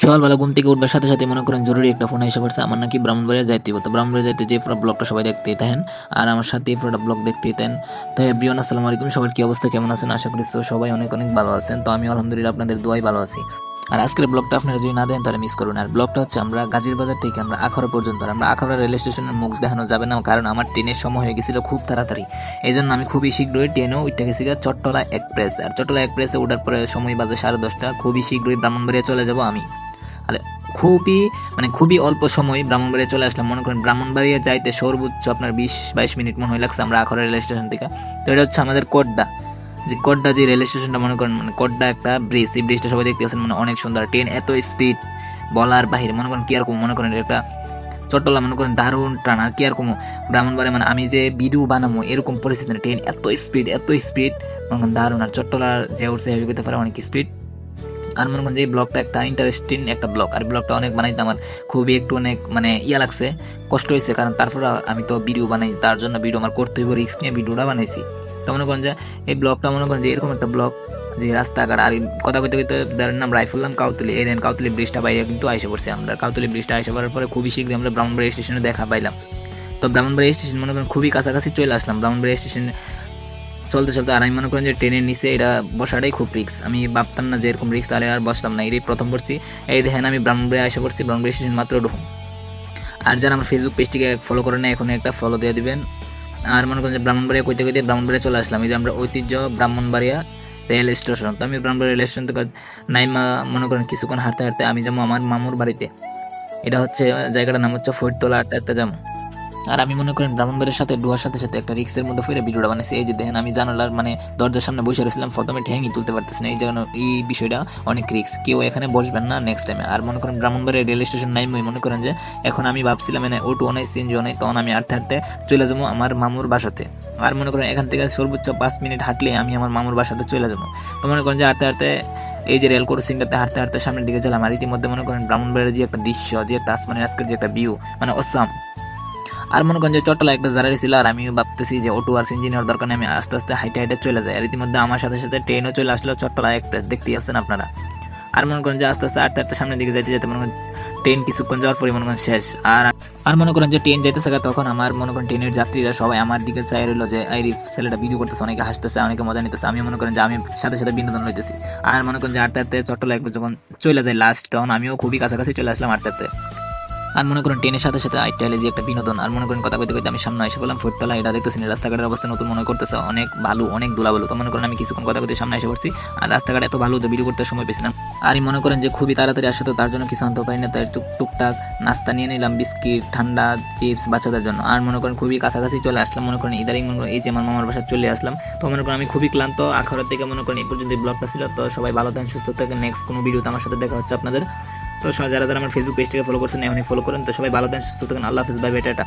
সকালবেলা ঘুম থেকে উঠবার সাথে সাথে মনে করেন জরুরি একটা ফোন এসে পড়ছে, আমার নাকি ব্রাহ্মণবাড়িয়া যাইতে হবে। তো ব্রাহ্মণবাড়িয়া যাইতে যে পুরো ব্লগটা সবাই দেখতেই থাকেন আর আমার সাথে পুরোটা ব্লগ দেখতেই থাকেন। তো এভরিওয়ান আসসালামু আলাইকুম, সবার কি অবস্থা, কেমন আছেন? আশা করি সবাই অনেক অনেক ভালো আছেন। তো আমি আলহামদুলিল্লাহ আপনাদের দোয়াই ভালো আছি। আর আজকের ব্লগটা আপনারা যদি না দেন তাহলে মিস করুন। আর ব্লগটা হচ্ছে আমরা গাজীর বাজার থেকে আমরা আখাউড়া পর্যন্ত, আমরা আখাউড়া রেল স্টেশনের মুখ দেখানো যাবে না, কারণ আমার ট্রেনের সময় হয়ে গেছিল খুব তাড়াতাড়ি। এই জন্য আমি খুবই শীঘ্রই ট্রেনেও উঠে গেছি চট্টলা এক্সপ্রেস। আর চট্টলা এক্সপ্রেসে ওঠার পরে সময় বাজে 10:30। খুবই শীঘ্রই ব্রাহ্মণবাড়িয়া চলে যাব আমি। আর খুবই অল্প সময় ব্রাহ্মণবাড়িয়া চলে আসলাম। মনে করেন ব্রাহ্মণবাড়িয়া যাইতে সর্বোচ্চ আপনার 20-22 মিনিট মনে হয় লাগছে আমরা আখাউড়া রেল স্টেশন থেকে। তো এটা হচ্ছে আমাদের কোড্ডা যে রেল স্টেশনটা, মনে করেন মানে কোড্ডা একটা ব্রিজ, এই ব্রিজটা সবাই দেখতে পাচ্ছেন, মানে অনেক সুন্দর। ট্রেন এত স্পিড বলার বাহিরে, মনে করেন কি আর কম, মনে করেন এটা চট্টলা মনে করেন দারুণ টান। আর কি আর কম ব্রাহ্মণবাড়িয়া, মানে আমি যে ভিডিও বানাবো এরকম পরিস্থিতি না, ট্রেন এত স্পিড মনে করেন দারুণ। আর চট্টলার যে উঠছে হেভি করতে পারে অনেক স্পিড। আর মনে করেন যে এই ব্লগটা একটা ইন্টারেস্টিং একটা ব্লগ, আর ব্লগটা অনেক বানাইতে আমার খুবই একটু অনেক মানে লাগছে, কষ্ট হয়েছে, কারণ তারপর আমি তো ভিডিও বানাই, তার জন্য ভিডিও আমার করতে হইব, রিস্ক নিয়ে ভিডিওটা বানাইছি। তো মনে করেন যে এই ব্লগটা মনে করেন যে এরকম একটা ব্লগ যে রাস্তাঘাট আর কথা কইতে কইতে নাম রাইফুল্লাম কাউতলি, এই দেন কাউতলি ব্রিজটা বাইরে কিন্তু আইসে পড়ছি আমরা। কাউতলি ব্রিজটা আইসে পড়ার পরে খুবই শীঘ্রই আমরা ব্রাহ্মণবাড়িয়া স্টেশনে দেখা পাইলাম। তো ব্রাহ্মণবাড়িয়া স্টেশন মনে করেন খুবই কাছাকাছি চলে আসলাম ব্রাহ্মণবাড়িয়া স্টেশনে চলতে চলতে। আর আমি মনে করেন যে ট্রেনের নিচে এটা বসাটাই খুব রিক্স, আমি ভাবতাম না যে এরকম রিক্স, তাহলে আর বসলাম না, এটাই প্রথম পড়ছি। এই দেখেন আমি ব্রাহ্মণবাড়িয়া এসে পড়ছি, ব্রাহ্মণবাড়িয়া স্টেশন মাত্র ঢুকুন। আর যারা আমার ফেসবুক পেজটিকে ফলো করেন না, এখন একটা ফলো দিয়ে দিবেন। আর মনে করেন যে ব্রাহ্মণবাড়িয়া কইতে কইতে ব্রাহ্মণবাড়িয়া চলে আসলাম। এই যে আমরা ঐতিহ্য ব্রাহ্মণবাড়িয়া রেল স্টেশন। তো আমি ব্রাহ্মণবাড়িয়া রেল স্টেশন থেকে নাইমা মনে করেন কিছুক্ষণ হাঁটতে হাঁটতে আমি যাবো আমার মামুর বাড়িতে। এটা হচ্ছে জায়গাটার নাম হচ্ছে ফরিদতলা, হাঁটতে হাঁটতে যাবো। আর আমি মনে করেন ব্রাহ্মণবাড়ির সাথে ডুয়ার সাথে সাথে একটা রিক্সের মধ্যে ফিরে ভিডিওটা বানাইছি। এই যে দেখেন আমি জানালার মানে দরজার সামনে বসে রয়েছিলাম, প্রথমে ঠেঙ্গি তুলতে পারতেছি না, এই বিষয়টা অনেক রিক্স, কেউ এখানে বসবেন না নেক্সট টাইমে। আর মনে করেন ব্রাহ্মণবাড়িয়া রেল স্টেশন নাইমই মনে করেন যে এখন আমি ভাবছিলাম মানে অটো অনেক সিএনজি অনেক, তখন আমি হাঁটতে হাঁটতে চলে যাবো আমার মামুর বাসাতে। আর মনে করেন এখান থেকে সর্বোচ্চ 5 মিনিট হাঁটলে আমি আমার মামুর বাসাতে চলে যাবো। তো মনে করেন যে হাঁটতে হাঁটতে এই যে রেল ক্রসিংটাতে হাঁটতে হাঁটতে সামনের দিকে গেলাম। আর ইতিমধ্যে মনে করেন ব্রাহ্মণবাড়িয়ার যে একটা দৃশ্য, যে একটা আসমানের আজকের যে একটা ভিউ, মানে অসাম। আর মনে করেন যে চট্টলা একটা জারারি ছিল, আর আমিও ভাবতেছি যে অটো আর ইঞ্জিনিয়ার দরকার নেই, আমি আস্তে আস্তে হাইটে হাইটে চলে যাই। আর ইতিমধ্যে আমার সাথে সাথে ট্রেনও চলে আসলো, চট্টলা এক্সপ্রেস দেখতেই আসছেন আপনারা। আর মনে করেন যে আস্তে আস্তে হাঁটতে হাঁটতে সামনের দিকে যাইতে যেতে মনে করেন ট্রেন কিছুক্ষণ যাওয়ার পরে মনে করেন শেষ। আর মনে করেন যে ট্রেন যাইতেছে, তখন আমার মনে করেন ট্রেনের যাত্রীরা সবাই আমার দিকে চাই রইলো যে এই ছেলেটা ভিডিও করতেছে, অনেকে হাসতেছে, অনেকে মজা নিতেছে, আমি মনে করেন যে আমি সাথে সাথে বিনোদন লইতেছি। আর মনে করেন যে হাঁটতে হাঁটতে চট্টলা একবার যখন চলে যায় লাস্ট, তখন আমিও খুবই কাছাকাছি চলে আসলাম হাঁটতে হাঁটতে। আর মনে করেন ট্রেনের সাথে সাথে আইটাইলে যে একটা বিনোদন। আর মনে করেন কথা কইতে কইতে আমি সামনে এসে বললাম ফরিদতলা। এটা দেখতেছি রাস্তাঘাটের অবস্থা নতুন মনে করতেছে, অনেক ভালো, অনেক ধুলাবালু। তো মনে করেন আমি কিছুক্ষণ কথা কইতে সামনে এসে পড়ছি, আর রাস্তাঘাট এত ভালো যে ভিডিও করতে সময় পেয়েছিলাম। আর মনে করেন যে খুবই তাড়াতাড়ি আসে, তো তার জন্য কিছু আনতে পারি না, তাই টুকটাক নাস্তা নিয়ে নিলাম, বিস্কিট, ঠান্ডা, চিপস বাচ্চাদের জন্য। আর মনে করেন খুবই কাছাকাছি চলে আসলাম, মনে করেন ইদারিং মনে করেন এই যে আমার মামার বাসা চলে আসলাম। তো মনে করেন আমি খুবই ক্লান্ত, আখাউড়া থেকে মনে করেন এই পর্যন্ত ব্লগটা ছিল। তো সবাই ভালো থাকেন, সুস্থ থাকেন, নেক্সট কোনো ভিডিওতে আমার সাথে দেখা হচ্ছে আপনাদের। তো যারা যারা আমার ফেসবুক পেজটাকে ফলো করছেন এখনই ফলো করেন। তো সবাই ভালো থাকেন, সুস্থ থাকেন, আল্লাহ হাফেজ, বাই বাই, টাটা।